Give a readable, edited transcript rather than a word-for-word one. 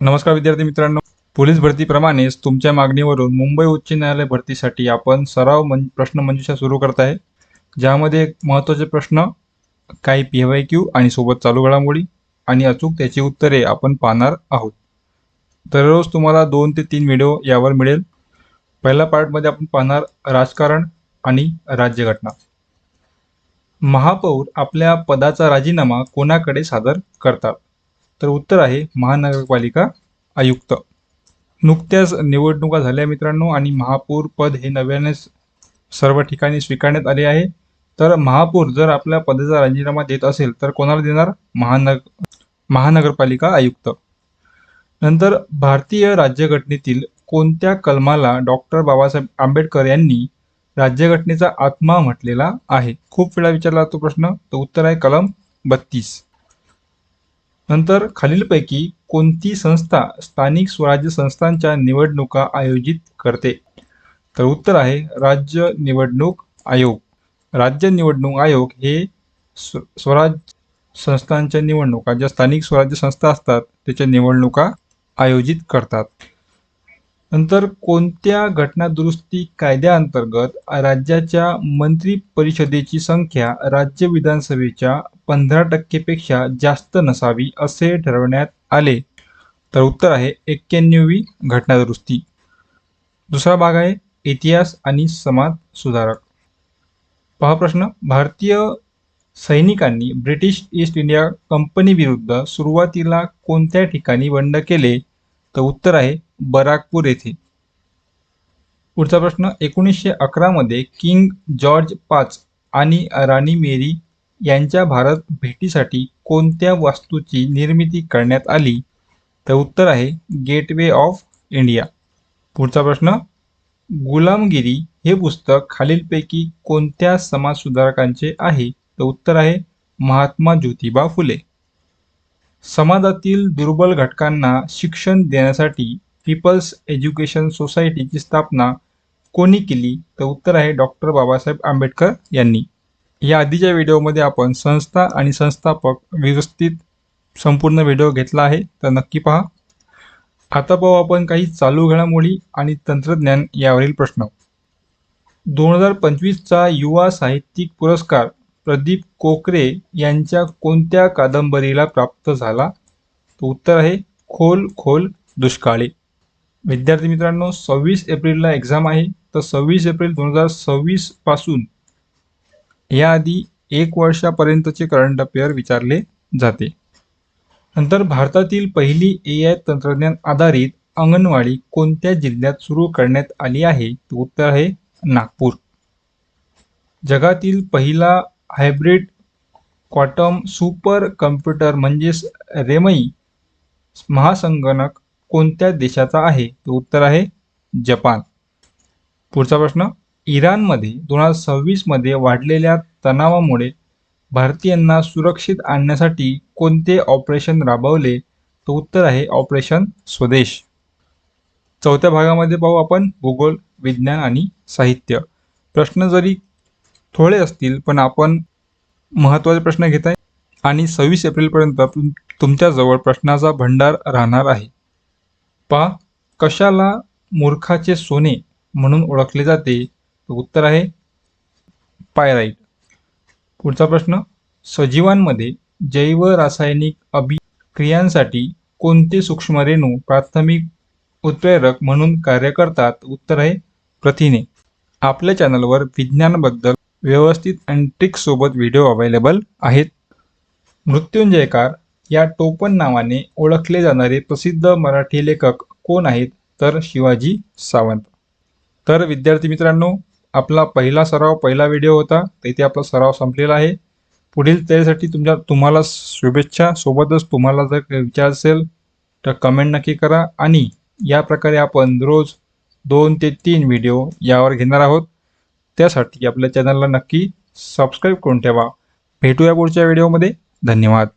नमस्कार विद्यार्थी मित्रांनो, पोलीस भरतीप्रमाणेच तुमच्या मागणीवरून मुंबई उच्च न्यायालय भरतीसाठी आपण प्रश्नमंजुषा सुरू करत आहे. ज्यामध्ये महत्त्वाचे प्रश्न, काही PYQ आणि सोबत चालू घडामोडी आणि अचूक त्याची उत्तरे आपण पाहणार आहोत. दररोज तुम्हाला 2 ते 3 व्हिडिओ यावर मिळेल. पहिल्या पार्टमध्ये आपण पाहणार राजकारण आणि राज्यघटना. महापौर आपल्या पदाचा राजीनामा कोणाकडे सादर करतात? तर उत्तर आहे महानगरपालिका आयुक्त. नुकत्याच निवडणुका झाल्या मित्रांनो आणि महापौर पद हे नव्याने सर्व ठिकाणी स्वीकारण्यात आले आहे. तर महापौर जर आपल्या पदाचा राजीनामा देत असेल तर कोणाला देणार? महानगरपालिका आयुक्त. नंतर भारतीय राज्यघटनेतील कोणत्या कलमाला डॉक्टर बाबासाहेब आंबेडकर यांनी राज्यघटनेचा आत्मा म्हटलेला आहे? खूप वेळा विचारला तो प्रश्न. तर उत्तर आहे कलम 32. नंतर खालीलपैकी कोणती संस्था स्थानिक स्वराज्य संस्थांच्या निवडणुका आयोजित करते? तर उत्तर आहे राज्य निवडणूक आयोग. राज्य निवडणूक आयोग हे स्वराज्य संस्थांच्या निवडणुका, ज्या स्थानिक स्वराज्य संस्था असतात त्याच्या निवडणुका आयोजित करतात. नंतर कोणत्या घटनादुरुस्ती कायद्याअंतर्गत राज्याच्या मंत्री परिषदेची संख्या राज्य विधानसभेच्या 15% पेक्षा जास्त नसावी असे ठरवण्यात आले? तर उत्तर आहे 91वी घटनादुरुस्ती. दुसरा भाग आहे इतिहास आणि समाज सुधारक. पहा प्रश्न, भारतीय सैनिकांनी ब्रिटिश ईस्ट इंडिया कंपनी विरुद्ध सुरुवातीला कोणत्या ठिकाणी बंड केले? तर उत्तर आहे बराकपूर येथे. पुढचा प्रश्न, 1911 मध्ये किंग जॉर्ज 5 आणि राणी मेरी यांच्या भारत भेटीसाठी कोणत्या वास्तूची निर्मिती करण्यात आली? तर उत्तर आहे गेटवे ऑफ इंडिया. पुढचा प्रश्न, गुलामगिरी हे पुस्तक खालीलपैकी कोणत्या समाजसुधारकांचे आहे? तर उत्तर आहे महात्मा ज्योतिबा फुले. समाजातील दुर्बल घटकांना शिक्षण देण्यासाठी पीपल्स एज्युकेशन सोसायटीची स्थापना कोणी केली? तर उत्तर आहे डॉक्टर बाबासाहेब आंबेडकर यांनी. या आधीच्या व्हिडिओमध्ये आपण संस्था आणि संस्थापक व्यवस्थित संपूर्ण व्हिडिओ घेतला आहे, तर नक्की पहा. आता पाहू आपण काही चालू घडामोडी आणि तंत्रज्ञान यावरील प्रश्न. 2025चा युवा साहित्यिक पुरस्कार प्रदीप कोकरे यांच्या कोणत्या कादंबरीला प्राप्त झाला? तर उत्तर आहे खोल खोल दुष्काळी. विद्यार्थी मित्रांनो, 26 एप्रिलला एक्झाम आहे. तर 26 एप्रिल 2026 पासून याआधी 1 वर्षापर्यंतचे करंट अफेअर विचारले जाते. नंतर भारतातील पहिली AI तंत्रज्ञान आधारित अंगणवाडी कोणत्या जिल्ह्यात सुरू करण्यात आली आहे? तर उत्तर आहे नागपूर. जगातील पहिला हायब्रिड क्वांटम सुपर कम्प्युटर म्हणजेच रेमई महासंगणक कोणत्या देशाचा आहे? तर उत्तर आहे जपान. पुढचा प्रश्न, इराणमध्ये 2026 मध्ये वाढलेल्या तणावामुळे भारतीयांना सुरक्षित आणण्यासाठी कोणते ऑपरेशन राबवले? तर उत्तर आहे ऑपरेशन स्वदेश. चौथ्या भागामध्ये पाहू आपण भूगोल, विज्ञान आणि साहित्य. प्रश्न जरी थोडे असतील पण आपण महत्त्वाचे प्रश्न घेत आहे आणि 26 एप्रिलपर्यंत तुमच्याजवळ प्रश्नाचा भंडार राहणार आहे. पहा, कशाला मूर्खाचे सोने म्हणून ओळखले जाते? तर उत्तर आहे पायराईट. पुढचा प्रश्न, सजीवांमध्ये जैव रासायनिक अभिक्रियांसाठी कोणते सूक्ष्मरेणू प्राथमिक उत्प्रेरक म्हणून कार्य करतात? उत्तर आहे प्रथिने. आपल्या चॅनलवर विज्ञानाबद्दल व्यवस्थित आणि ट्रिक्स सोबत व्हिडिओ अवेलेबल आहेत. मृत्युंजयकार या टोपण नावाने ओळखले जाणारे प्रसिद्ध मराठी लेखक कोण आहेत? तर शिवाजी सावंत. तर विद्यार्थी मित्रांनो, आपला पहिला व्हिडिओ होता, इथे आपला सराव संपलेला आहे. पुढील तयारीसाठी तुम्हाला शुभेच्छा. सोबतच तुम्हाला जर काही विचार असेल तर कमेंट नक्की करा आणि या प्रकारे आपण रोज 2 ते 3 व्हिडिओ यावर घेणार आहोत. त्यासाठी आपल्या चॅनलला नक्की सबस्क्राईब करून ठेवा. भेटूया पुढच्या व्हिडिओमध्ये. धन्यवाद.